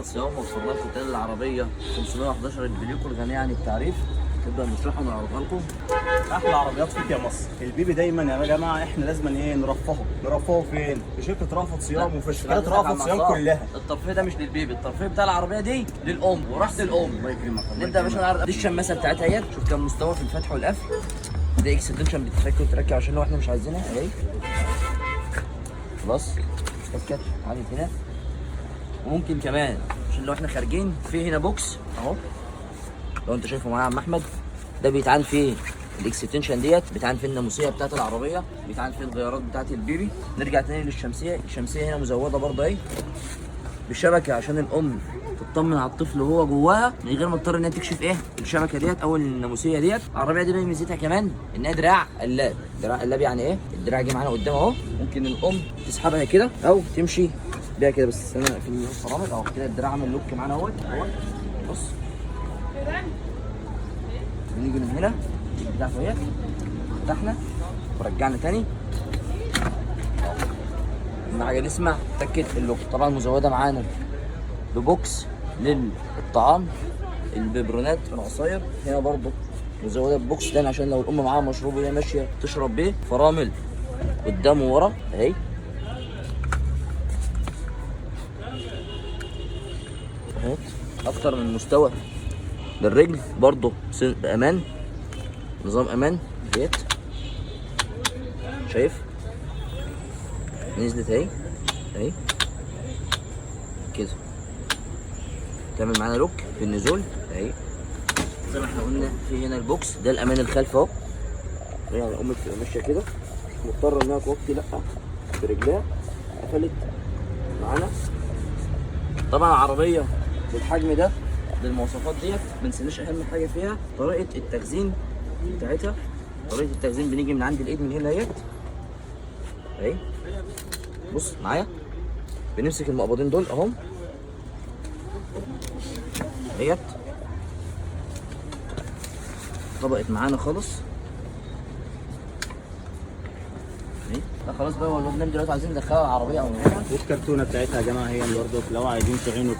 رافض صيام وصلنا لكم تاني العربيه 511 البليكو الغنيه عن التعريف. نبدا نشرحها ونعرضها لكم. احلى عربيات فيك يا مصر. البيبي دايما يا جماعه احنا لازم نرفهه فين؟ في شركه رافض صيام وفي شركات رافض صيام كلها. الترفيه ده مش للبيبي، الترفيه بتاع العربيه دي للام وراحه الام. الله يكرمك. نبدا يا باشا نعرض. دي الشماسه بتاعتها اهي، شوف كام مستوى في الفتح والقفل. دي اكستنشن بتتفك وتركب عشان لو احنا مش عايزينها اهي. خلاص اتفكت عادي هنا. وممكن كمان عشان لو احنا خارجين في هنا بوكس اهو، لو انت شايفه معايا يا عم احمد، ده بيتعان فيه الاكستنشن ديت، بيتعان فيه الناموسيه بتاعت العربيه، بيتعان فيه الغيارات بتاعت البيبي. نرجع تاني للشمسيه. الشمسيه هنا مزوده برضه اهي بالشبكه عشان الام تطمن على الطفل وهو جواها من غير ما تضطر انها تكشف ايه الشبكه ديت او الناموسيه ديت. العربيه دي ميزتها كمان انها دراع قلاب. دراع قلاب يعني ايه؟ الدراع جه معانا قدام اهو، ممكن الام تسحبها كده او تمشي بيها كده. بس انا في الفرامل اهو كده الدراع عامل لوك معانا اهوت. بص بنيجي من هنا بتاعته اهي، فتحنا ورجعنا تاني. اهم حاجه نسمع تكت اللوك. طبعا مزوده معانا ببوكس للطعام، البيبرونات العصاير هنا برضو مزوده ببوكس تاني عشان لو الام معاها مشروب وهي ماشيه تشرب بيه. فرامل قدام وورا اهي. اهي اكتر من مستوى للرجل برضو بامان، نظام امان ديت. شايف نزلت اهي اهي كده، تعمل معانا لوك في النزول اهي. زي ما احنا قلنا في هنا البوكس ده الامان الخلفي اهو، يعني الام بتبقى ماشيه كده مش مضطره انها توطي لا برجلها، قفلت معانا. طبعا العربيه بالحجم ده بالمواصفات ديت ما نسيناش اهم حاجه فيها طريقه التخزين بتاعتها. طريقه التخزين بنيجي من عند الايد من هنا اهيت اهي. بص معايا، بنمسك المقبضين دول اهم اهيت، طبقت معانا خالص اهي. لا خلاص بقى، هو الباب دلوقتي عايزين ندخلها العربيه او نعملها. والكرتونه بتاعتها يا جماعه هي برضه لو عايزين تعينوا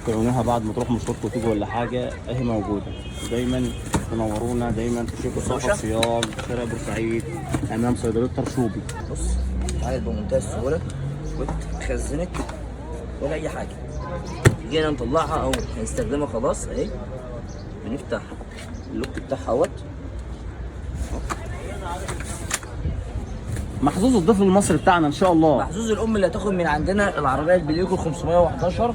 تعينوها بعد ما تروحوا مشواركم وتيجوا ولا حاجه اهي موجوده. دايما تنورونا دايما في شركه رافض صيام شارع بورسعيد امام صيدليه طرشوبي. بص عادي بمنتهى السهوله واتخزنت ولا اي حاجه. جينا نطلعها او هنستخدمها خلاص اهي. بنفتح اللوك بتاعها اهوت. محظوظ الضيف المصري بتاعنا ان شاء الله. محظوظ الام اللي هتاخد من عندنا العربيه البليكو 511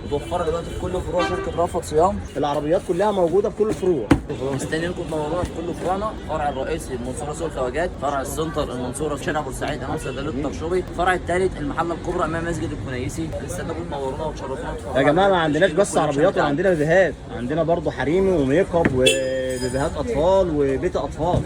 متوفره دلوقتي في كل فروع شركه رافض صيام. العربيات كلها موجوده في كل الفروع. مستنيينكم تنورونا في كل فروعنا. فرع الرئيسي المنصوره سوق الخواجات، فرع السنتر المنصوره في شارع بورسعيد امام صيدليه طرشوبي، الفرع الثالث المحله الكبرى امام مسجد الكنيسي. نستناكم تنورونا وتشرفونا. يا جماعه ما عندناش بس عربيات وعندنا بيبيهات، عندنا برضه حريمي وميك اب وبيبيهات اطفال وبيت اطفال.